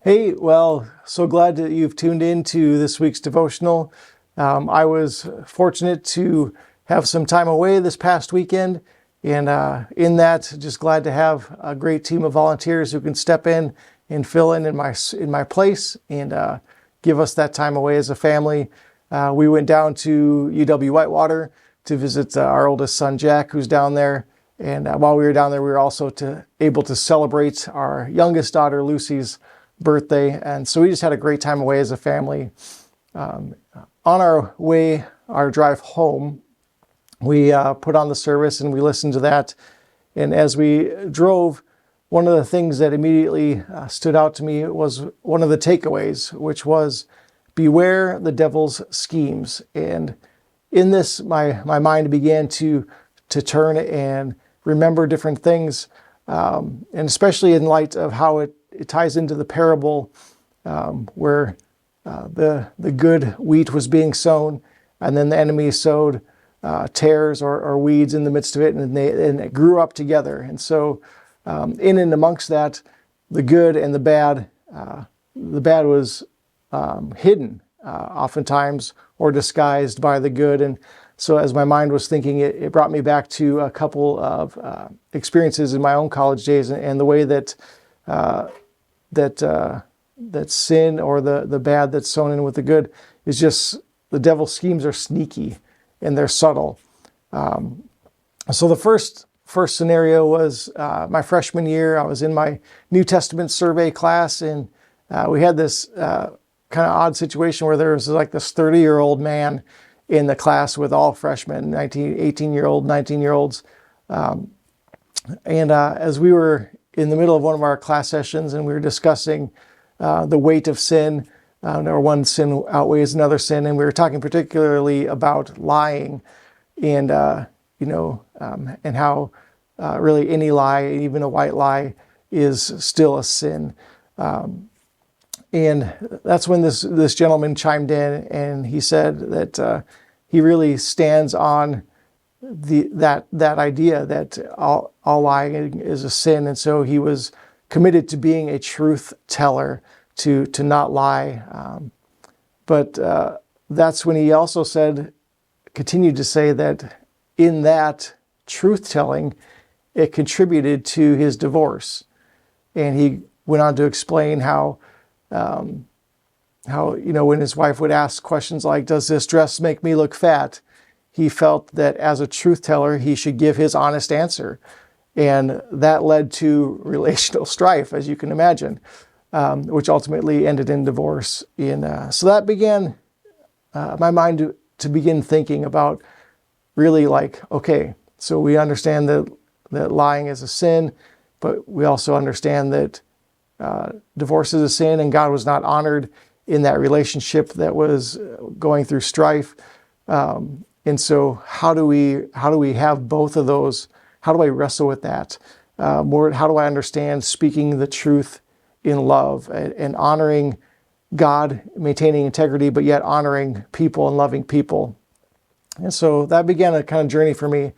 Hey, well, so glad that you've tuned in to this week's devotional. I was fortunate to have some time away this past weekend, and in that, just glad to have a great team of volunteers who can step in and fill in my place and give us that time away as a family. We went down to UW Whitewater to visit our oldest son Jack, who's down there. And while we were down there, we were also able to celebrate our youngest daughter Lucy's birthday. And so we just had a great time away as a family. On our drive home, we put on the service and we listened to that. And as we drove, one of the things that immediately stood out to me was one of the takeaways, which was beware the devil's schemes. And in this, my mind began to turn and remember different things, and especially in light of how it ties into the parable where the good wheat was being sown, and then the enemy sowed tares or weeds in the midst of it, and it grew up together. And so in and amongst that, the good and the bad was hidden oftentimes or disguised by the good. And so as my mind was thinking, it brought me back to a couple of experiences in my own college days, and the way that sin or the bad that's sown in with the good is just, the devil's schemes are sneaky and they're subtle. So the first scenario was my freshman year. I was in my New Testament survey class, and we had this kind of odd situation where there was like this 30-year-old man in the class with all freshmen, 18-year-old, 19-year-olds. And as we were in the middle of one of our class sessions and we were discussing the weight of sin, or one sin outweighs another sin, and we were talking particularly about lying and, and how really any lie, even a white lie, is still a sin. And that's when this gentleman chimed in, and he said that he really stands on that idea that all lying is a sin, and so he was committed to being a truth teller, to not lie. But that's when he also continued to say that in that truth telling, it contributed to his divorce. And he went on to explain how when his wife would ask questions like, "Does this dress make me look fat?" he felt that as a truth teller, he should give his honest answer. And that led to relational strife, as you can imagine, which ultimately ended in divorce. And so that began my mind to begin thinking about really like, okay, so we understand that lying is a sin, but we also understand that divorce is a sin, and God was not honored in that relationship that was going through strife. And so how do we have both of those? How do I wrestle with that? How do I understand speaking the truth in love and honoring God, maintaining integrity, but yet honoring people and loving people? And so that began a kind of journey for me,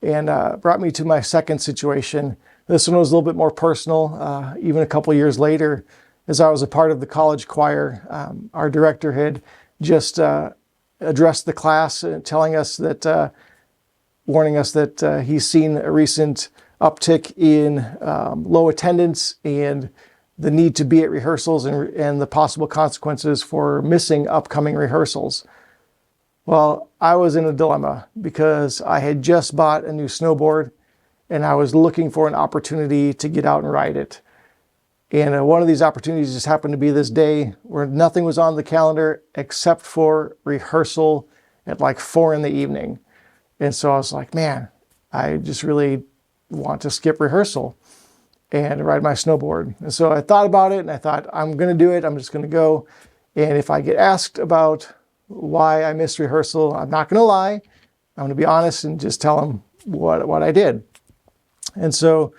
and brought me to my second situation. This one was a little bit more personal, even a couple years later, as I was a part of the college choir. Our director had just addressed the class, telling us that, warning us that he's seen a recent uptick in low attendance and the need to be at rehearsals and the possible consequences for missing upcoming rehearsals. Well, I was in a dilemma because I had just bought a new snowboard and I was looking for an opportunity to get out and ride it. And one of these opportunities just happened to be this day where nothing was on the calendar except for rehearsal at like 4 p.m. And so I was like, man, I just really want to skip rehearsal and ride my snowboard. And so I thought about it, and I thought, I'm going to do it. I'm just going to go. And if I get asked about why I missed rehearsal, I'm not going to lie. I'm going to be honest and just tell them what I did. And so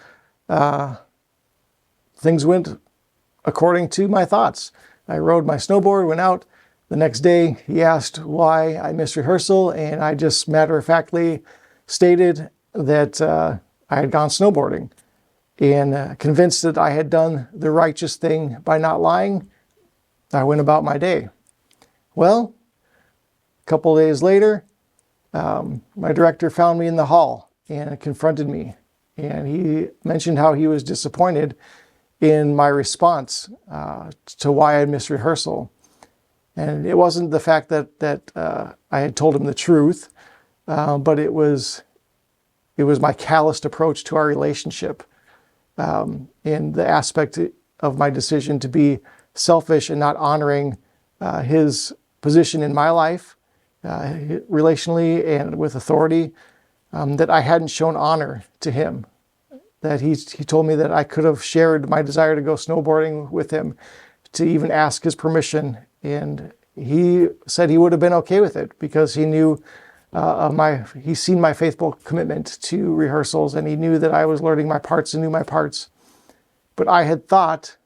things went according to my thoughts. I rode my snowboard, went out. The next day, he asked why I missed rehearsal, and I just matter-of-factly stated that I had gone snowboarding. And convinced that I had done the righteous thing by not lying, I went about my day. Well, a couple of days later, my director found me in the hall and confronted me. And he mentioned how he was disappointed in my response to why I missed rehearsal. And it wasn't the fact that I had told him the truth, but it was my calloused approach to our relationship, in the aspect of my decision to be selfish and not honoring his position in my life, relationally and with authority, that I hadn't shown honor to him. That he told me that I could have shared my desire to go snowboarding with him, to even ask his permission. And he said he would have been okay with it because he knew he's seen my faithful commitment to rehearsals, and he knew that I was learning my parts and knew my parts. But I had thought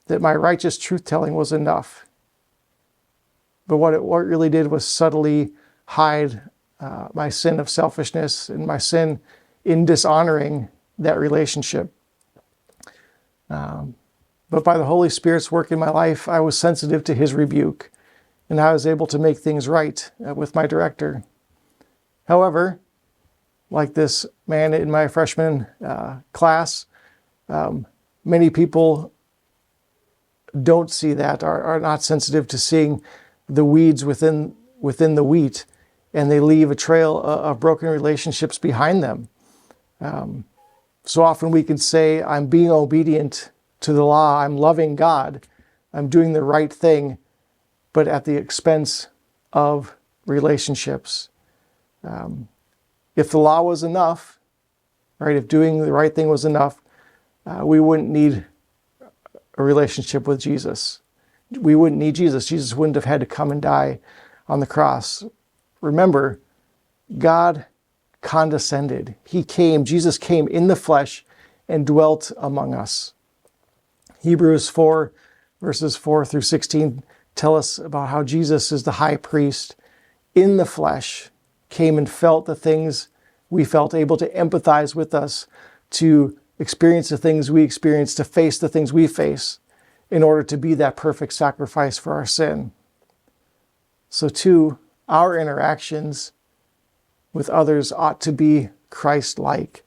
that my righteous truth-telling was enough. But what it really did was subtly hide my sin of selfishness and my sin in dishonoring that relationship. But by the Holy Spirit's work in my life, I was sensitive to his rebuke, and I was able to make things right with my director. However, like this man in my freshman class, many people don't see that, are not sensitive to seeing the weeds within the wheat, and they leave a trail of broken relationships behind them. So often we can say, I'm being obedient to the law, I'm loving God, I'm doing the right thing, but at the expense of relationships. If the law was enough, right, if doing the right thing was enough, we wouldn't need a relationship with Jesus. We wouldn't need Jesus. Jesus wouldn't have had to come and die on the cross. Remember, God condescended. Jesus came in the flesh and dwelt among us. Hebrews 4, verses 4 through 16 tell us about how Jesus is the high priest in the flesh, came and felt the things we felt, able to empathize with us, to experience the things we experience, to face the things we face, in order to be that perfect sacrifice for our sin. So too, our interactions with others ought to be Christ-like.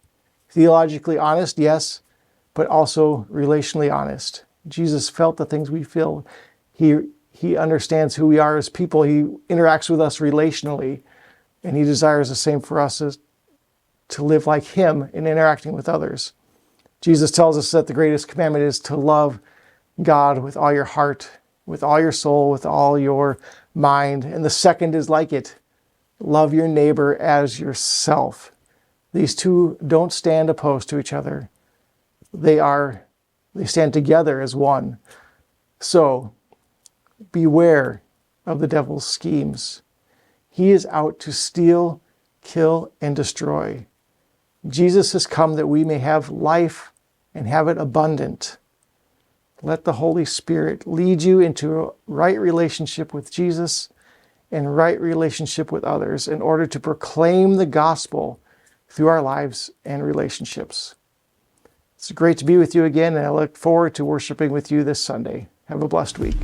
Theologically honest, yes, but also relationally honest. Jesus felt the things we feel. He understands who we are as people. He interacts with us relationally, and he desires the same for us, as to live like him in interacting with others. Jesus tells us that the greatest commandment is to love God with all your heart, with all your soul, with all your mind. And the second is like it. Love your neighbor as yourself. These two don't stand opposed to each other. They stand together as one. So beware of the devil's schemes. He is out to steal, kill, and destroy. Jesus has come that we may have life and have it abundant. Let the Holy Spirit lead you into a right relationship with Jesus and right relationship with others in order to proclaim the gospel through our lives and relationships. It's great to be with you again, and I look forward to worshiping with you this Sunday. Have a blessed week.